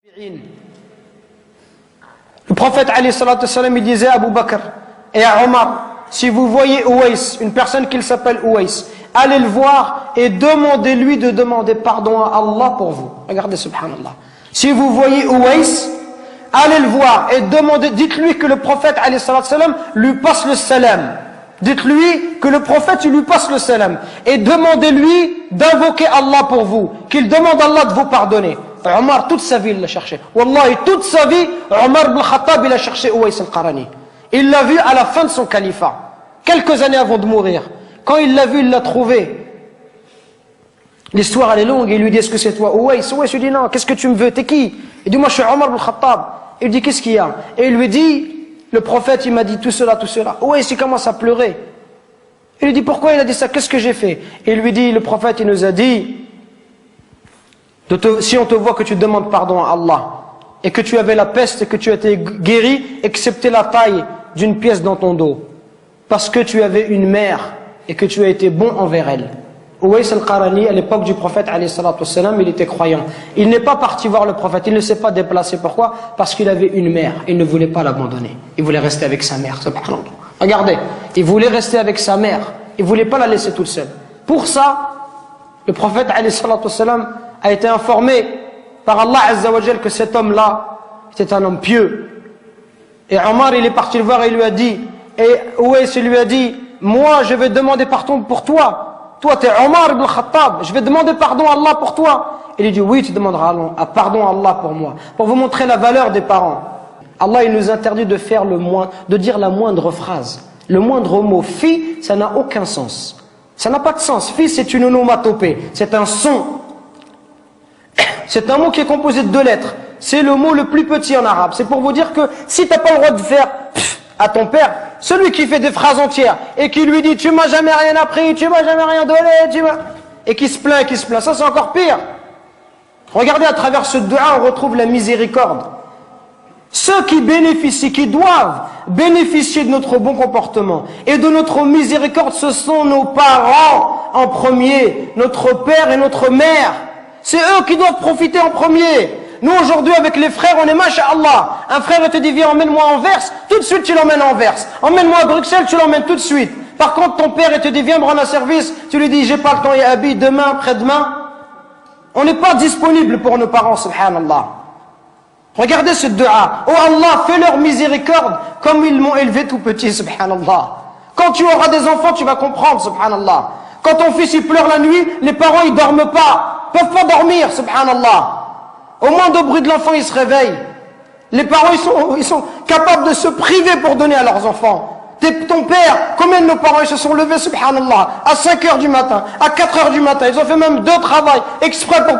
Le prophète alayhi salatu wassalam, il disait à Abu Bakr et à Omar, si vous voyez Ouais, une personne qui s'appelle Ouais, allez le voir et demandez-lui de demander pardon à Allah pour vous. Regardez, subhanallah. Si vous voyez Ouais, allez le voir et demandez, dites-lui que le prophète alayhi salatu wassalam lui passe le salam. Dites-lui que le prophète lui passe le salam et demandez-lui d'invoquer Allah pour vous, qu'il demande à Allah de vous pardonner. Omar, toute sa vie, il l'a cherché. Wallahi, toute sa vie, Omar ibn Khattab, il a cherché Ouais al-Qarani. Il l'a vu à la fin de son califat, quelques années avant de mourir. Quand il l'a vu, il l'a trouvé. L'histoire, elle est longue. Il lui dit, est-ce que c'est toi, Ouais? Ouais lui dit, non, qu'est-ce que tu me veux? T'es qui? Il dit, moi, je suis Omar ibn Khattab. Il lui dit, qu'est-ce qu'il y a? Et il lui dit, le prophète, il m'a dit tout cela, tout cela. Ouais, il commence à pleurer. Il lui dit, pourquoi il a dit ça? Qu'est-ce que j'ai fait? Et il lui dit, le prophète, il nous a dit, si on te voit que tu demandes pardon à Allah, et que tu avais la peste et que tu as été guéri, excepté la taille d'une pièce dans ton dos, parce que tu avais une mère et que tu as été bon envers elle. Ouais al-Qarani, à l'époque du prophète, il était croyant. Il n'est pas parti voir le prophète, il ne s'est pas déplacé. Pourquoi? Parce qu'il avait une mère, il ne voulait pas l'abandonner. Il voulait rester avec sa mère. Regardez, il voulait rester avec sa mère, il ne voulait pas la laisser toute seule. Pour ça, le prophète a été informé par Allah Azza wa Jal que cet homme-là était un homme pieux. Et Omar, il est parti le voir et il lui a dit, et Ouais lui a dit, moi je vais demander pardon pour toi. Toi tu es Omar ibn Khattab, je vais demander pardon à Allah pour toi. Il lui dit, oui, tu demanderas pardon à Allah pour moi. Pour vous montrer la valeur des parents. Allah, il nous interdit de faire de dire la moindre phrase. Le moindre mot. Fi, ça n'a aucun sens. Ça n'a pas de sens. Fi, c'est une onomatopée. C'est un son. C'est un mot qui est composé de 2 lettres. C'est le mot le plus petit en arabe. C'est pour vous dire que si tu n'as pas le droit de faire à ton père, celui qui fait des phrases entières et qui lui dit tu m'as jamais rien appris, tu m'as jamais rien donné, et qui se plaint, ça c'est encore pire. Regardez, à travers ce dua, on retrouve la miséricorde. Ceux qui bénéficient, qui doivent bénéficier de notre bon comportement et de notre miséricorde, ce sont nos parents en premier, notre père et notre mère. C'est eux qui doivent profiter en premier. Nous aujourd'hui avec les frères, on est masha'Allah. Un frère te dit viens, emmène-moi à Anvers, tout de suite tu l'emmènes à Anvers. Emmène-moi à Bruxelles, tu l'emmènes tout de suite. Par contre ton père te dit viens me rendre un service, tu lui dis j'ai pas le temps, et habille demain, après-demain. On n'est pas disponible pour nos parents, subhanallah. Regardez ce dua. Oh Allah, fais leur miséricorde comme ils m'ont élevé tout petit, subhanallah. Quand tu auras des enfants, tu vas comprendre, subhanallah. Quand ton fils il pleure la nuit, les parents ils dorment pas, peuvent pas dormir, subhanallah. Au moindre bruit de l'enfant, il se réveille. Les parents, ils sont capables de se priver pour donner à leurs enfants. Ton père, combien de nos parents ils se sont levés, subhanallah, à 5 heures du matin, à 4 heures du matin. Ils ont fait même 2 travails exprès pour